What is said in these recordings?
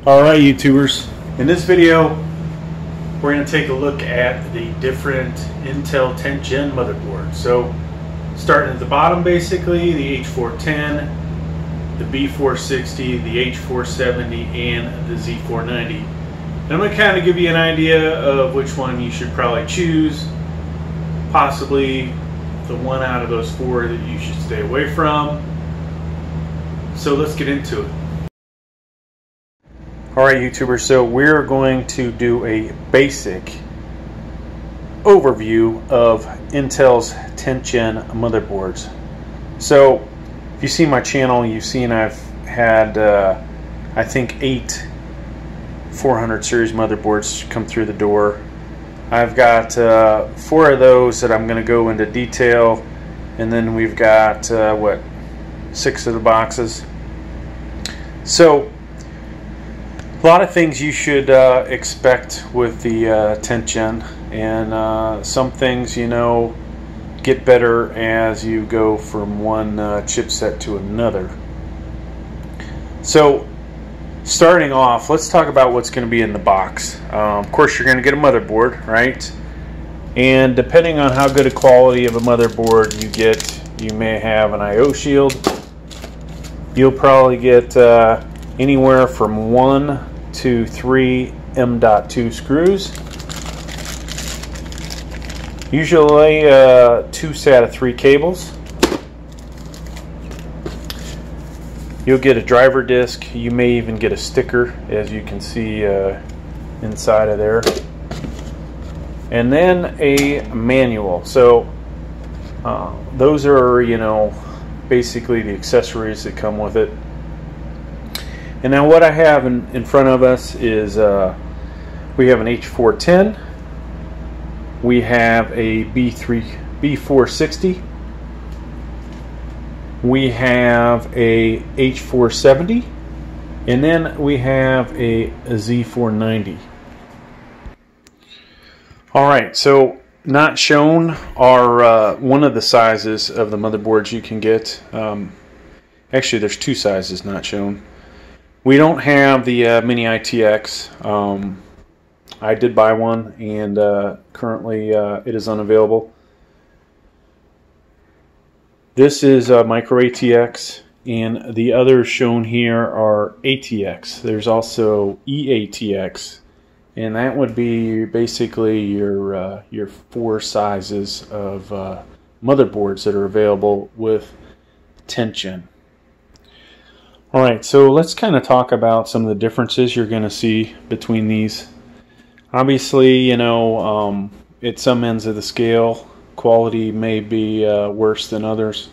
Alright YouTubers, in this video we're going to take a look at the different Intel 10th Gen motherboards. So starting at the bottom, basically the H410, the B460, the H470, and the Z490. And I'm going to kind of give you an idea of which one you should probably choose, possibly the one out of those four that you should stay away from. So let's get into it. Alright YouTubers, so we're going to do a basic overview of Intel's 10th Gen motherboards. So if you see my channel, you've seen I've had I think 8 400 series motherboards come through the door. I've got 4 of those that I'm going to go into detail, and then we've got 6 of the boxes. So a lot of things you should expect with the 10th Gen, and some things, you know, get better as you go from one chipset to another. So starting off, let's talk about what's going to be in the box. Of course, you're going to get a motherboard, right? And depending on how good a quality of a motherboard you get, you may have an I/O shield. You'll probably get anywhere from 1 to 3 M.2 screws. Usually 2 SATA 3 cables. You'll get a driver disc. You may even get a sticker, as you can see inside of there. And then a manual. So those are, you know, basically the accessories that come with it. And now what I have in front of us is we have an H410, we have a B460, we have a H470, and then we have a Z490. Alright, so not shown are one of the sizes of the motherboards you can get. Actually, there's 2 sizes not shown. We don't have the mini ITX. I did buy one, and currently it is unavailable. This is micro ATX, and the others shown here are ATX. There's also EATX, and that would be basically your 4 sizes of motherboards that are available with 10th Gen. Alright, so let's kind of talk about some of the differences you're going to see between these. Obviously, you know, at some ends of the scale, quality may be worse than others.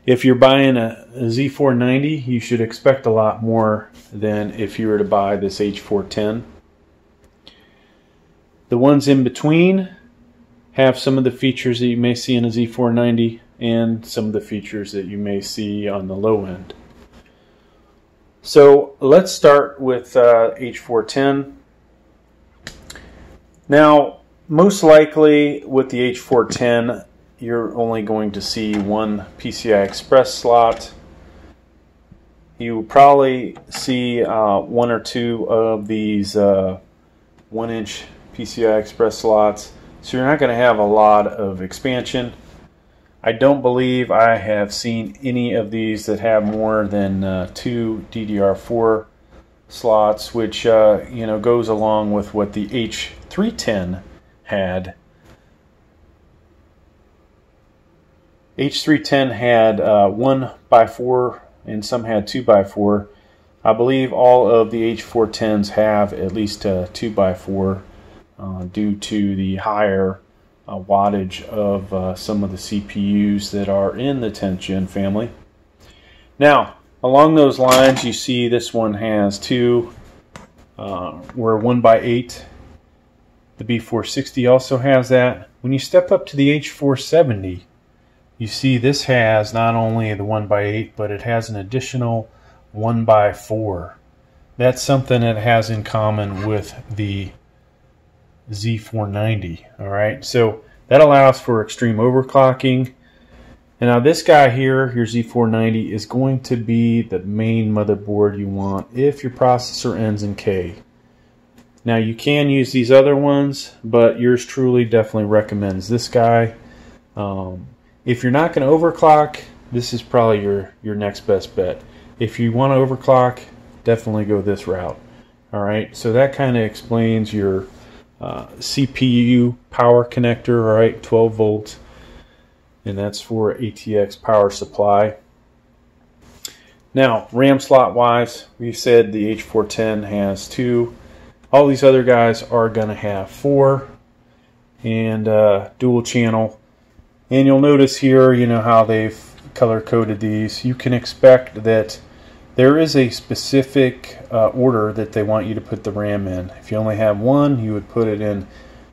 If you're buying a Z490, you should expect a lot more than if you were to buy this H410. The ones in between have some of the features that you may see in a Z490, and some of the features that you may see on the low end. So let's start with H410. Now, most likely with the H410, you're only going to see one PCI Express slot. You will probably see 1 or 2 of these 1-inch PCI Express slots, so you're not going to have a lot of expansion. I don't believe I have seen any of these that have more than 2 DDR4 slots, which you know, goes along with what the H310 had. H310 had 1x4 and some had 2x4. I believe all of the H410s have at least 2x4 due to the higher wattage of some of the CPUs that are in the 10th Gen family. Now, along those lines, you see this one has 2, where 1x8. The B460 also has that. When you step up to the H470, you see this has not only the 1x8, but it has an additional 1x4. That's something it has in common with the Z490. Alright, so that allows for extreme overclocking. And now this guy here, your Z490, is going to be the main motherboard you want if your processor ends in K. Now you can use these other ones, but yours truly definitely recommends this guy. If you're not going to overclock, this is probably your next best bet. If you want to overclock, definitely go this route. Alright, so that kind of explains your CPU power connector, alright, 12 volts. And that's for ATX power supply. Now, RAM slot wise, we said the H410 has 2. All these other guys are going to have 4 and dual channel. And you'll notice here, you know how they've color coded these. You can expect that there is a specific order that they want you to put the RAM in. If you only have 1, you would put it in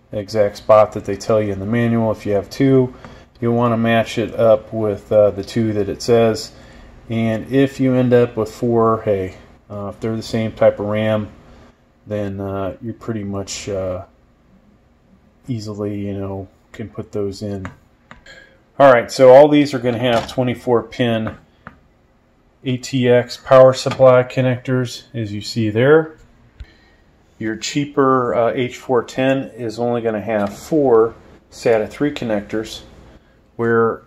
the exact spot that they tell you in the manual. If you have 2, you'll want to match it up with the 2 that it says. And if you end up with 4, hey, if they're the same type of RAM, then you pretty much easily, you know, can put those in. Alright, so all these are going to have 24-pin ATX power supply connectors, as you see there. Your cheaper H410 is only going to have 4 SATA 3 connectors, where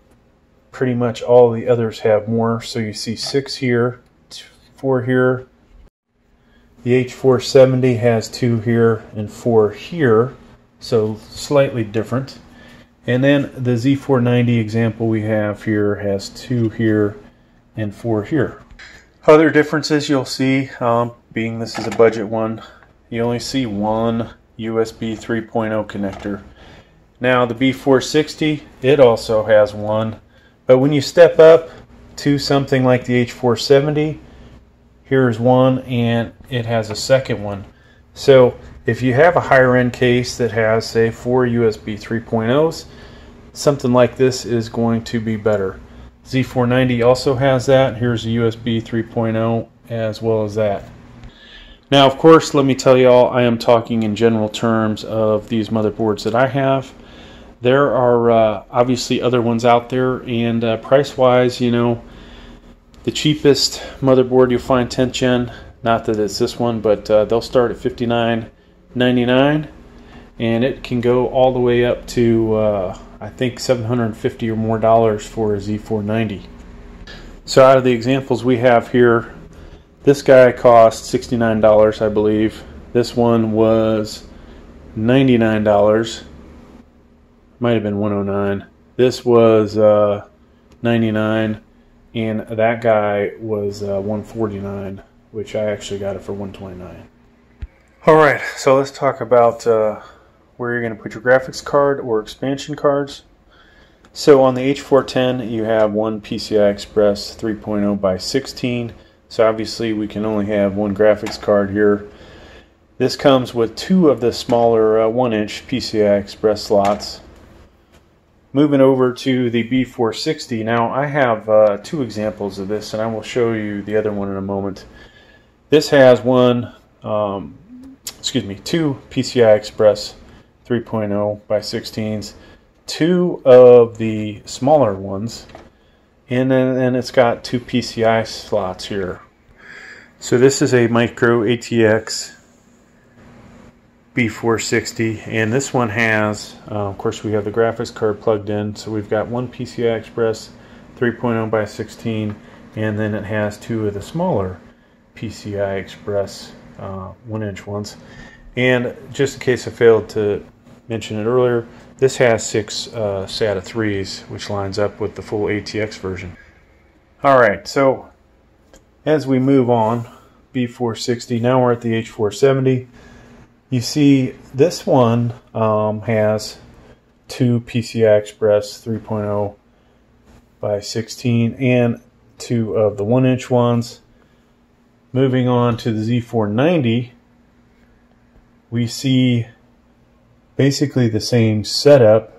pretty much all the others have more. So you see 6 here, 4 here. The H470 has 2 here and 4 here, so slightly different. And then the Z490 example we have here has 2 here and 4 here. Other differences you'll see, being this is a budget one, you only see one USB 3.0 connector. Now the B460, it also has one, but when you step up to something like the H470, here's one and it has a second one. So if you have a higher end case that has, say, 4 USB 3.0s, something like this is going to be better. Z490 also has that. Here's a USB 3.0 as well as that. Now, of course, let me tell you all, I am talking in general terms of these motherboards that I have. There are obviously other ones out there, and price-wise, you know, the cheapest motherboard you'll find 10th gen, not that it's this one, but they'll start at $59.99, and it can go all the way up to I think $750 or more for a Z490. So out of the examples we have here, this guy cost $69, I believe. This one was $99. Might have been $109. This was $99, and that guy was $149, which I actually got it for $129. Alright, so let's talk about where you're going to put your graphics card or expansion cards. So on the H410, you have one PCI Express 3.0 by 16. So obviously we can only have one graphics card here. This comes with 2 of the smaller 1-inch PCI Express slots. Moving over to the B460, now I have 2 examples of this, and I will show you the other one in a moment. This has 2 PCI Express 3.0 by 16s, 2 of the smaller ones, and then it's got 2 PCI slots here. So this is a micro ATX B460, and this one has, of course, we have the graphics card plugged in, so we've got 1 PCI Express 3.0 by 16, and then it has 2 of the smaller PCI Express 1-inch ones. And just in case I failed to mention it earlier, this has 6 SATA 3s, which lines up with the full ATX version. Alright, so as we move on, B460, now we're at the H470. You see this one has 2 PCI Express 3.0 by 16 and 2 of the 1-inch ones. Moving on to the Z490, we see basically the same setup.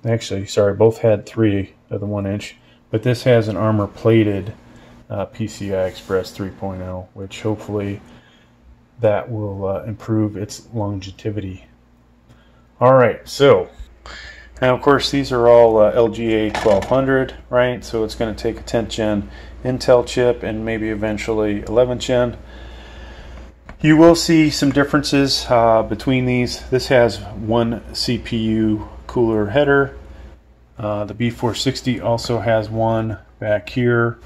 Actually, sorry, both had 3 of the 1-inch, but this has an armor plated PCI Express 3.0, which hopefully that will improve its longevity. Alright, so Now, of course, these are all LGA 1200, right? So it's going to take a 10th gen Intel chip and maybe eventually 11th gen. You will see some differences between these. This has one CPU cooler header. The B460 also has one back here,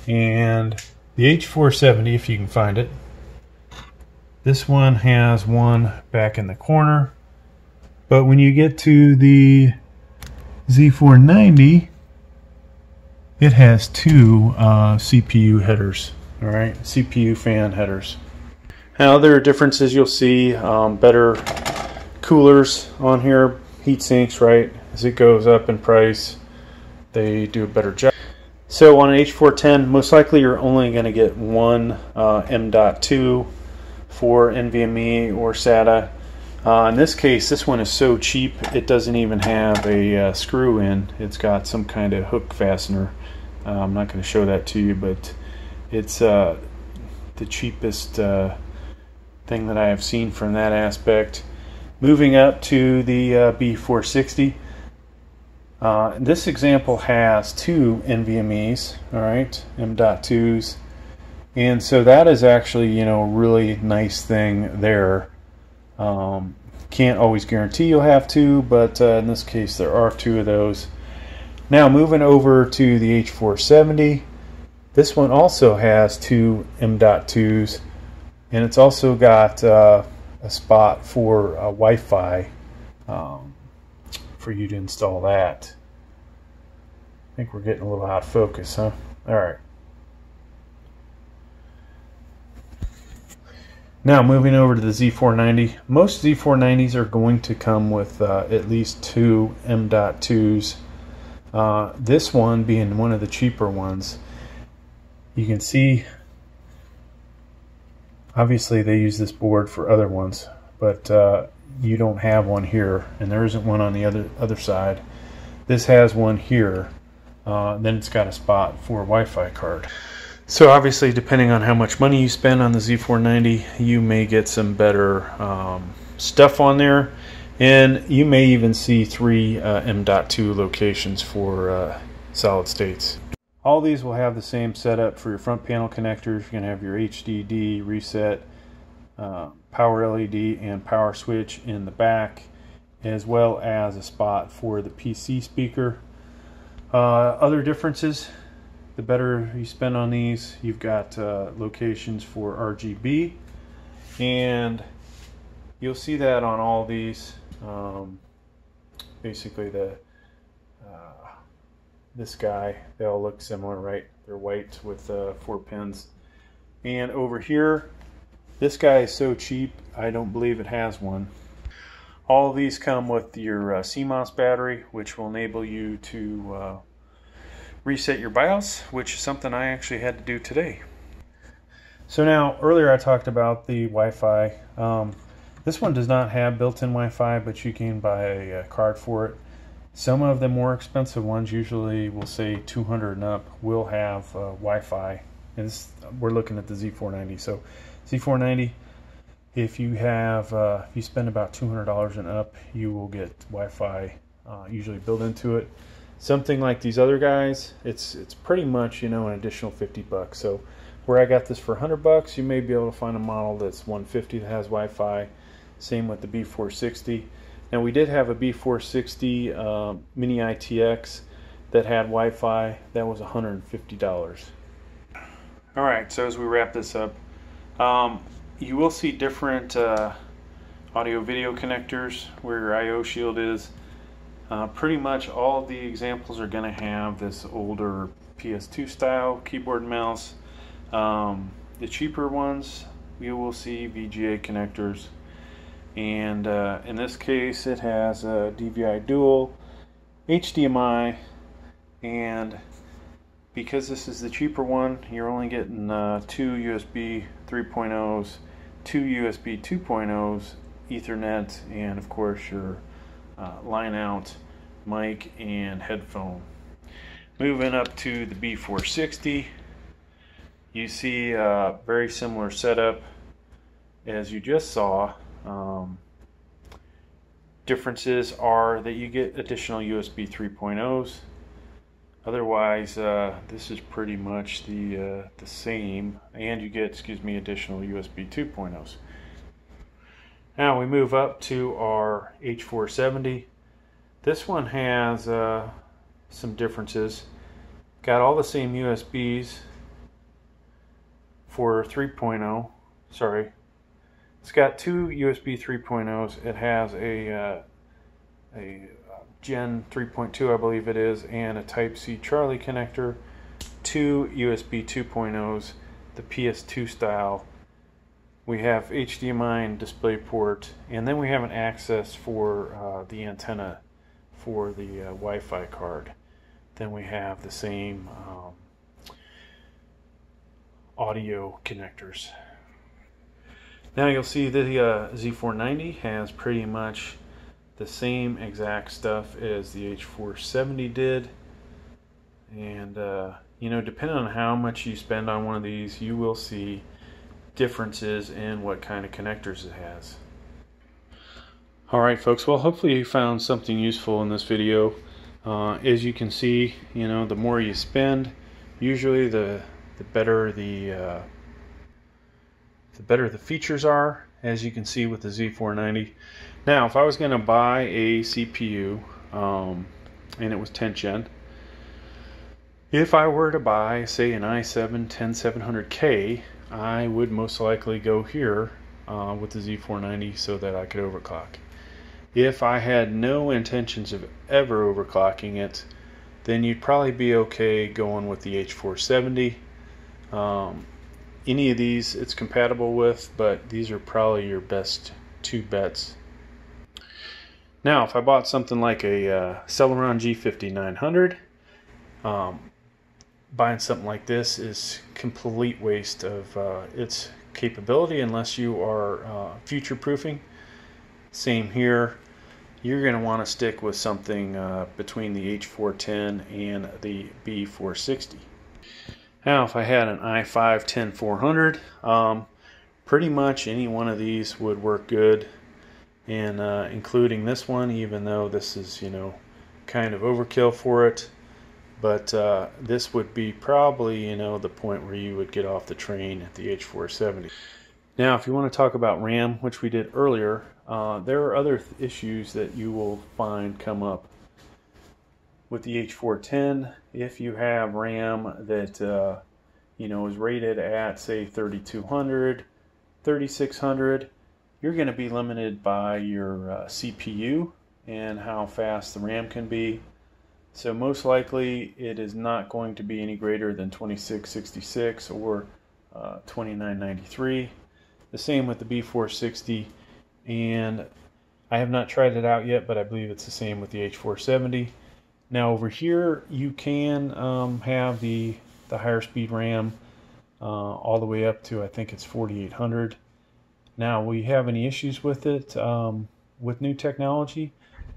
and the H470, if you can find it, this one has one back in the corner. But when you get to the Z490, it has two CPU headers, all right, CPU fan headers. Now, other differences you'll see, better coolers on here, heat sinks, right? As it goes up in price, they do a better job. So on an H410, most likely you're only going to get one M.2 for NVMe or SATA. In this case, this one is so cheap, it doesn't even have a screw in. It's got some kind of hook fastener. I'm not going to show that to you, but it's the cheapest thing that I have seen from that aspect. Moving up to the B460, this example has two NVMe's, all right, M.2s, and so that is actually, you know, a really nice thing there. Can't always guarantee you'll have two, but in this case there are two of those. Now moving over to the H470, this one also has two M.2s, and it's also got a spot for Wi-Fi for you to install that. I think we're getting a little out of focus, huh? All right. Now moving over to the Z490. Most Z490s are going to come with at least two M.2s. This one being one of the cheaper ones. You can see, obviously they use this board for other ones, but you don't have one here, and there isn't one on the other side. This has one here. Then it's got a spot for a Wi-Fi card. So obviously, depending on how much money you spend on the Z490, you may get some better stuff on there, and you may even see three M.2 locations for solid states. All these will have the same setup for your front panel connectors. You're going to have your HDD, reset, power LED, and power switch in the back, as well as a spot for the PC speaker. Other differences: the better you spend on these, you've got locations for RGB, and you'll see that on all these. Basically, this guy, they all look similar, right? They're white with 4 pins. And over here, this guy is so cheap, I don't believe it has one. All of these come with your CMOS battery, which will enable you to reset your BIOS, which is something I actually had to do today. So now, earlier I talked about the Wi-Fi. This one does not have built-in Wi-Fi, but you can buy a card for it. Some of the more expensive ones, usually we'll say 200 and up, will have Wi-Fi. And we're looking at the Z490. So Z490, if you have, if you spend about $200 and up, you will get Wi-Fi usually built into it. Something like these other guys, it's pretty much, you know, an additional 50 bucks. So where I got this for 100 bucks, you may be able to find a model that's 150 that has Wi-Fi. Same with the B460. Now, we did have a B460 mini ITX that had Wi-Fi. That was $150. All right, so as we wrap this up, you will see different audio-video connectors where your I/O shield is. Pretty much all of the examples are going to have this older PS2 style keyboard and mouse. The cheaper ones, you will see VGA connectors. And in this case, it has a DVI dual, HDMI, and because this is the cheaper one, you're only getting two USB 3.0s, two USB 2.0s, Ethernet, and of course your line out mic and headphone. Moving up to the B460, you see a very similar setup as you just saw. Differences are that you get additional USB 3.0s. Otherwise, this is pretty much the same, and you get, additional USB 2.0s. Now we move up to our H470. This one has some differences. Got all the same USBs for 3.0. Sorry, it's got two USB 3.0s. It has a Gen 3.2, I believe it is, and a Type-C Charlie connector, two USB 2.0s, the PS2 style. We have HDMI and DisplayPort, and then we have an access for the antenna for the Wi-Fi card. Then we have the same audio connectors. Now you'll see the Z490 has pretty much the same exact stuff as the H470 did, and you know, depending on how much you spend on one of these, you will see differences in what kind of connectors it has. Alright folks, well, hopefully you found something useful in this video. As you can see, you know, the more you spend, usually the better the features are, as you can see with the Z490. Now, if I was going to buy a CPU and it was 10th gen, if I were to buy, say, an i7 10700K, I would most likely go here with the Z490 so that I could overclock. If I had no intentions of ever overclocking it, then you'd probably be okay going with the H470. Any of these it's compatible with, but these are probably your best two bets. Now, if I bought something like a Cellphone G5900, buying something like this is complete waste of its capability unless you are future-proofing. Same here. You're going to want to stick with something between the H410 and the B460. Now, if I had an i5 10400, pretty much any one of these would work good, and including this one, even though this is, you know, kind of overkill for it. But this would be probably, you know, the point where you would get off the train at the H470. Now, if you want to talk about RAM, which we did earlier, there are other issues that you will find come up with the H410. If you have RAM that you know, is rated at, say, 3200, 3600, you're going to be limited by your CPU and how fast the RAM can be. So most likely it is not going to be any greater than 2666 or 2993. The same with the B460, and I have not tried it out yet, but I believe it's the same with the H470. Now over here you can have the higher speed RAM all the way up to, I think it's 4800. Now, will you have any issues with it with new technology?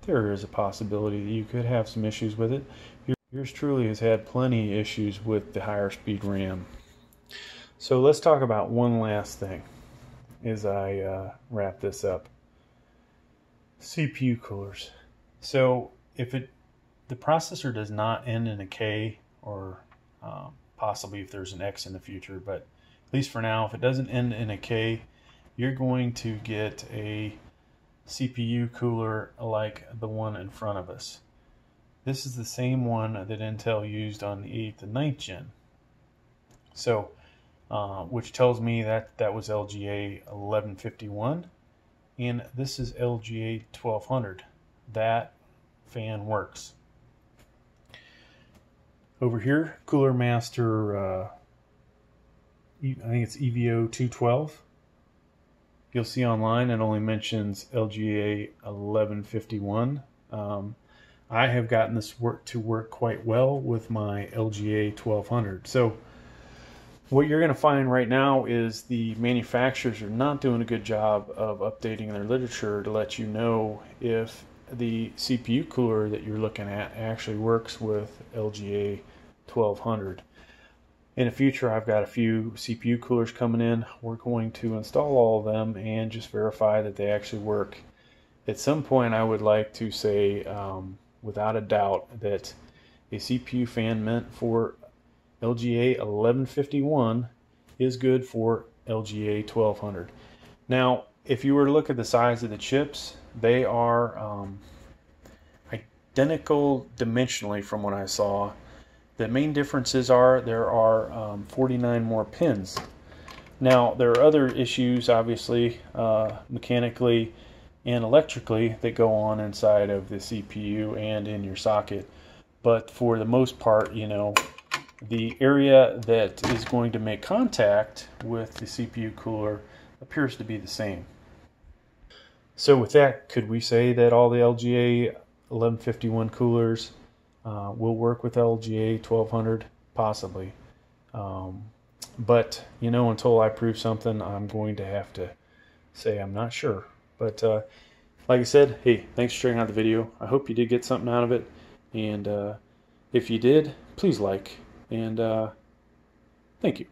There is a possibility that you could have some issues with it. Yours truly has had plenty of issues with the higher speed RAM. So let's talk about one last thing as I wrap this up. CPU coolers. So if the processor does not end in a K, or possibly if there's an X in the future, but at least for now, if it doesn't end in a K, you're going to get a CPU cooler like the one in front of us. This is the same one that Intel used on the 8th and 9th gen. So, which tells me that that was LGA 1151, and this is LGA 1200. That fan works. Over here, Cooler Master, I think it's EVO 212. You'll see online it only mentions LGA 1151. I have gotten this to work quite well with my LGA 1200. So what you're going to find right now is the manufacturers are not doing a good job of updating their literature to let you know if the CPU cooler that you're looking at actually works with LGA 1200. In the future, I've got a few CPU coolers coming in. We're going to install all of them and just verify that they actually work. at some point I would like to say without a doubt that a CPU fan meant for LGA 1151 is good for LGA 1200. Now, if you were to look at the size of the chips, they are identical dimensionally from what I saw. The main differences are there are 49 more pins. Now, there are other issues, obviously, mechanically and electrically, that go on inside of the CPU and in your socket. But for the most part, you know, the area that is going to make contact with the CPU cooler appears to be the same. So with that, could we say that all the LGA 1151 coolers will work with LGA 1200? Possibly. But, you know, until I prove something, I'm going to have to say I'm not sure. But like I said, hey, thanks for checking out the video. I hope you did get something out of it. And if you did, please like. And thank you.